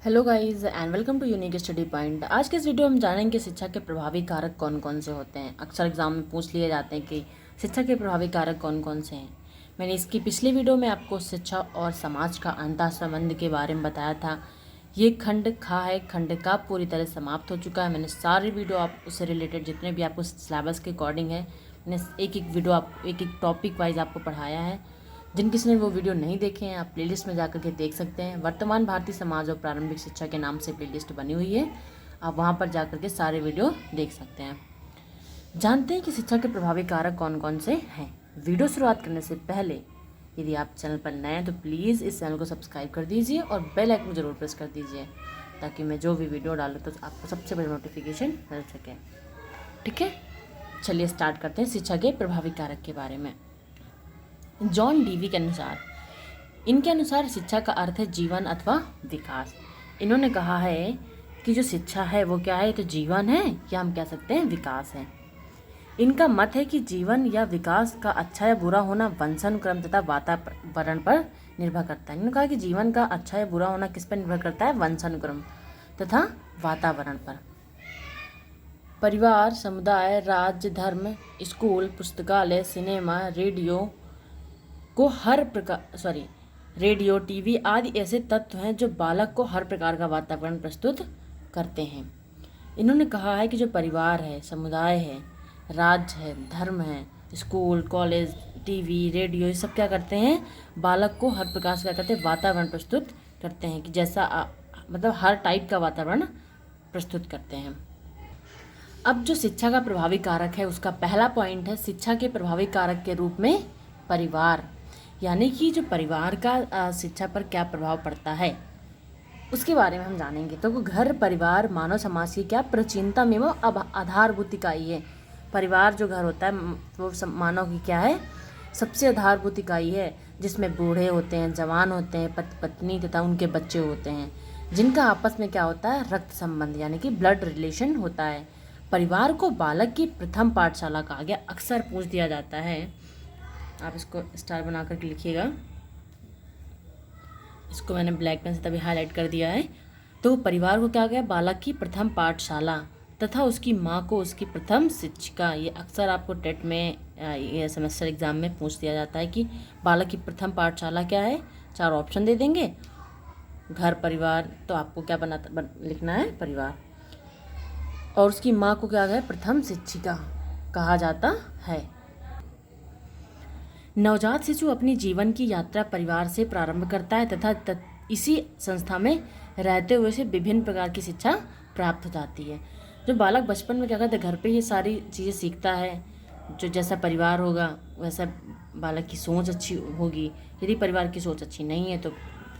Hello guys and welcome to Unique Study Point. आज के इस वीडियो में हम जानेंगे शिक्षा के प्रभावी कारक कौन कौन से होते हैं। अक्सर एग्जाम में पूछ लिए जाते हैं कि शिक्षा के प्रभावी कारक कौन कौन से हैं। मैंने इसकी पिछली वीडियो में आपको शिक्षा और समाज का अंतः संबंध के बारे में बताया था। ये खंड खा है, खंड का पूरी तरह समाप्त हो चुका है। मैंने सारी वीडियो आप उससे रिलेटेड जितने भी आपको सिलेबस के अकॉर्डिंग है, मैंने एक एक वीडियो एक एक टॉपिक वाइज आपको पढ़ाया है। जिन किसी ने वो वीडियो नहीं देखे हैं आप प्लेलिस्ट में जाकर के देख सकते हैं। वर्तमान भारतीय समाज और प्रारंभिक शिक्षा के नाम से प्लेलिस्ट बनी हुई है, आप वहाँ पर जाकर के सारे वीडियो देख सकते हैं। जानते हैं कि शिक्षा के प्रभावी कारक कौन कौन से हैं। वीडियो शुरुआत करने से पहले यदि आप चैनल पर नए हैं तो प्लीज़ इस चैनल को सब्सक्राइब कर दीजिए और बेल आइकन ज़रूर प्रेस कर दीजिए ताकि मैं जो भी वीडियो डालूँ तो आपको सबसे पहले नोटिफिकेशन मिल सके। ठीक है, चलिए स्टार्ट करते हैं शिक्षा के प्रभावी कारक के बारे में। जॉन डीवी के अनुसार, इनके अनुसार शिक्षा का अर्थ है जीवन अथवा विकास। इन्होंने कहा है कि जो शिक्षा है वो क्या है, तो जीवन है या हम कह सकते हैं विकास है। इनका मत है कि जीवन या विकास का अच्छा या बुरा होना वंशानुक्रम तथा वातावरण पर निर्भर करता है। इन्होंने कहा कि जीवन का अच्छा या बुरा होना किस पर निर्भर करता है, वंशानुक्रम तथा वातावरण पर। परिवार, समुदाय, राज्य, धर्म, स्कूल, पुस्तकालय, सिनेमा, रेडियो, टीवी आदि ऐसे तत्व हैं जो बालक को हर प्रकार का वातावरण प्रस्तुत करते हैं। इन्होंने कहा है कि जो परिवार है, समुदाय है, राज्य है, धर्म है, स्कूल, कॉलेज, टीवी, रेडियो, ये सब क्या करते हैं, बालक को हर प्रकार से क्या करते हैं, वातावरण प्रस्तुत करते हैं कि जैसा मतलब हर टाइप का वातावरण प्रस्तुत करते हैं। अब जो शिक्षा का प्रभावी कारक है उसका पहला पॉइंट है शिक्षा के प्रभावी कारक के रूप में परिवार, यानी कि जो परिवार का शिक्षा पर क्या प्रभाव पड़ता है उसके बारे में हम जानेंगे। तो घर परिवार मानव समाज की क्या प्राचीनतम एवं अब आधारभूत इकाई है। परिवार जो घर होता है वो मानव की क्या है, सबसे आधारभूत इकाई है, जिसमें बूढ़े होते हैं, जवान होते हैं, पति पत्नी तथा उनके बच्चे होते हैं, जिनका आपस में क्या होता है, रक्त संबंध यानी कि ब्लड रिलेशन होता है। परिवार को बालक की प्रथम पाठशाला कहा गया। अक्सर पूछ दिया जाता है, आप इसको स्टार बना कर लिखिएगा, इसको मैंने ब्लैक पेन से तभी हाईलाइट कर दिया है। तो परिवार को क्या गया, बालक की प्रथम पाठशाला तथा उसकी माँ को उसकी प्रथम शिक्षिका। ये अक्सर आपको टेट में ये सेमेस्टर एग्जाम में पूछ दिया जाता है कि बालक की प्रथम पाठशाला क्या है। 4 ऑप्शन दे देंगे, घर, परिवार, तो आपको क्या लिखना है, परिवार, और उसकी माँ को क्या है, प्रथम शिक्षिका कहा जाता है। नवजात शिशु अपनी जीवन की यात्रा परिवार से प्रारंभ करता है तथा इसी संस्था में रहते हुए से विभिन्न प्रकार की शिक्षा प्राप्त हो जाती है। जो बालक बचपन में क्या करता है, घर पे ये सारी चीज़ें सीखता है। जो जैसा परिवार होगा वैसा बालक की सोच अच्छी होगी। यदि परिवार की सोच अच्छी नहीं है तो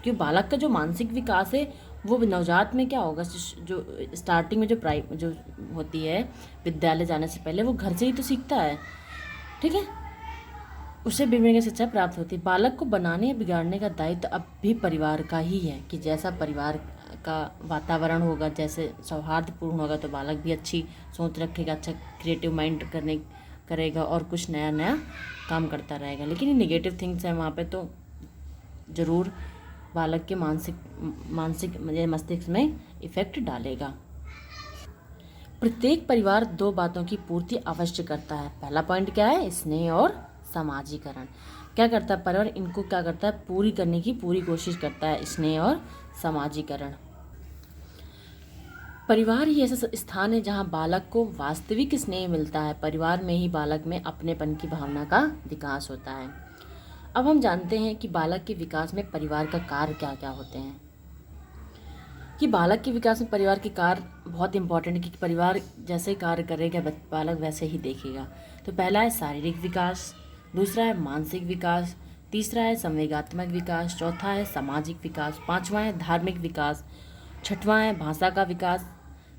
क्यों बालक का जो मानसिक विकास है वो नवजात में क्या होगा, जो स्टार्टिंग में जो होती है विद्यालय जाने से पहले वो घर से ही तो सीखता है। ठीक है, उससे विभिन्न शिक्षा प्राप्त होती है। बालक को बनाने या बिगाड़ने का दायित्व अब भी परिवार का ही है कि जैसा परिवार का वातावरण होगा, जैसे सौहार्दपूर्ण होगा तो बालक भी अच्छी सोच रखेगा, अच्छा क्रिएटिव माइंड करेगा और कुछ नया नया काम करता रहेगा। लेकिन ये नेगेटिव थिंग्स हैं वहाँ पे तो ज़रूर बालक के मानसिक मस्तिष्क में इफेक्ट डालेगा। प्रत्येक परिवार 2 बातों की पूर्ति अवश्य करता है। पहला पॉइंट क्या है, स्नेह और समाजीकरण। क्या करता है परिवार, इनको क्या करता है, पूरी करने की पूरी कोशिश करता है, स्नेह और समाजीकरण। परिवार ही ऐसा स्थान है जहाँ बालक को वास्तविक स्नेह मिलता है। परिवार में ही बालक में अपनेपन की भावना का विकास होता है। अब हम जानते हैं कि बालक के विकास में परिवार का कार्य क्या क्या होते हैं। कि बालक के विकास में परिवार के कार्य बहुत इंपॉर्टेंट है कि परिवार जैसे कार्य करेगा बालक वैसे ही देखेगा। तो पहला है शारीरिक विकास, दूसरा है मानसिक विकास, तीसरा है संवेगात्मक विकास, चौथा है सामाजिक विकास, 5वां है धार्मिक विकास, 6वां है भाषा का विकास,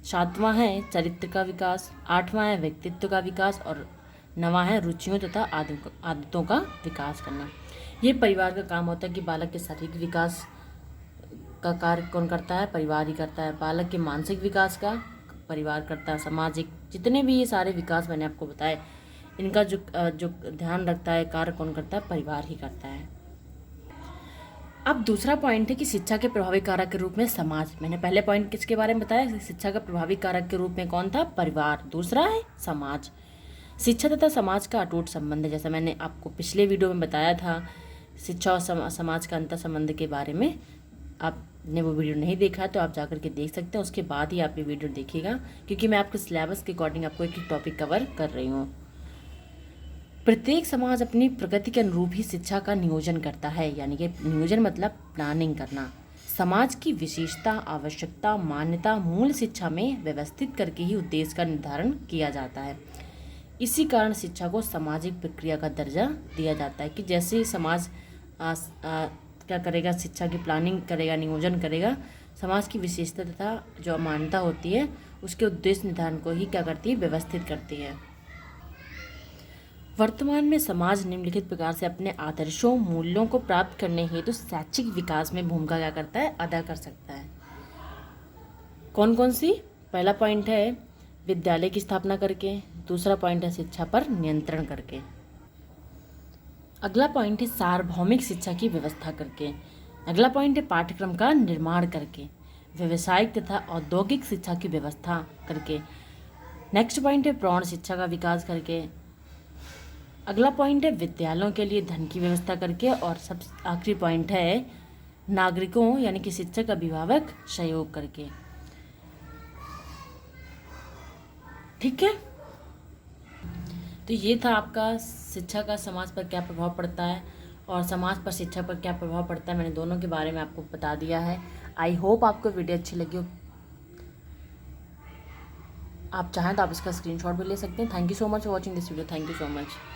7वां है चरित्र का विकास, 8वां है व्यक्तित्व का विकास और 9वां है रुचियों तथा आदतों का विकास करना। ये परिवार का काम होता है कि बालक के शारीरिक विकास का कार्य कौन करता है, परिवार ही करता है। बालक के मानसिक विकास का परिवार करता है। सामाजिक जितने भी ये सारे विकास मैंने आपको बताए इनका जो ध्यान रखता है, कार्य कौन करता है, परिवार ही करता है। अब दूसरा पॉइंट है कि शिक्षा के प्रभावी कारक के रूप में समाज। मैंने पहले पॉइंट किसके बारे में बताया, शिक्षा का प्रभावी कारक के रूप में कौन था, परिवार। दूसरा है समाज। शिक्षा तथा समाज का अटूट संबंध है, जैसा मैंने आपको पिछले वीडियो में बताया था शिक्षा और समाज का अंतर संबंध के बारे में। आपने वो वीडियो नहीं देखा तो आप जाकर के देख सकते हैं, उसके बाद ही आप ये वीडियो देखिएगा, क्योंकि मैं आपके सिलेबस के अकॉर्डिंग आपको एक टॉपिक कवर कर रही हूँ। प्रत्येक समाज अपनी प्रगति के अनुरूप ही शिक्षा का नियोजन करता है, यानी कि नियोजन मतलब प्लानिंग करना। समाज की विशेषता, आवश्यकता, मान्यता मूल शिक्षा में व्यवस्थित करके ही उद्देश्य का निर्धारण किया जाता है। इसी कारण शिक्षा को सामाजिक प्रक्रिया का दर्जा दिया जाता है कि जैसे ही समाज क्या करेगा, शिक्षा की प्लानिंग करेगा, नियोजन करेगा, समाज की विशेषता तथा जो मान्यता होती है उसके उद्देश्य निर्धारण को ही क्या करती है, व्यवस्थित करती है। वर्तमान में समाज निम्नलिखित प्रकार से अपने आदर्शों, मूल्यों को प्राप्त करने हेतु शैक्षिक विकास में भूमिका क्या करता है, अदा कर सकता है। कौन कौन सी? पहला पॉइंट है विद्यालय की स्थापना करके, दूसरा पॉइंट है शिक्षा पर नियंत्रण करके, अगला पॉइंट है सार्वभौमिक शिक्षा की व्यवस्था करके, अगला पॉइंट है पाठ्यक्रम का निर्माण करके, व्यावसायिक तथा औद्योगिक शिक्षा की व्यवस्था करके, नेक्स्ट पॉइंट है प्रौढ़ शिक्षा का विकास करके, अगला पॉइंट है विद्यालयों के लिए धन की व्यवस्था करके, और सब आखिरी पॉइंट है नागरिकों यानी कि शिक्षक अभिभावक सहयोग करके। ठीक है, तो ये था आपका शिक्षा का समाज पर क्या प्रभाव पड़ता है और समाज पर शिक्षा पर क्या प्रभाव पड़ता है। मैंने दोनों के बारे में आपको बता दिया है। आई होप आपको वीडियो अच्छी लगी हो। आप चाहें तो आप इसका स्क्रीनशॉट भी ले सकते हैं। Thank you so much for watching this video. Thank you so much.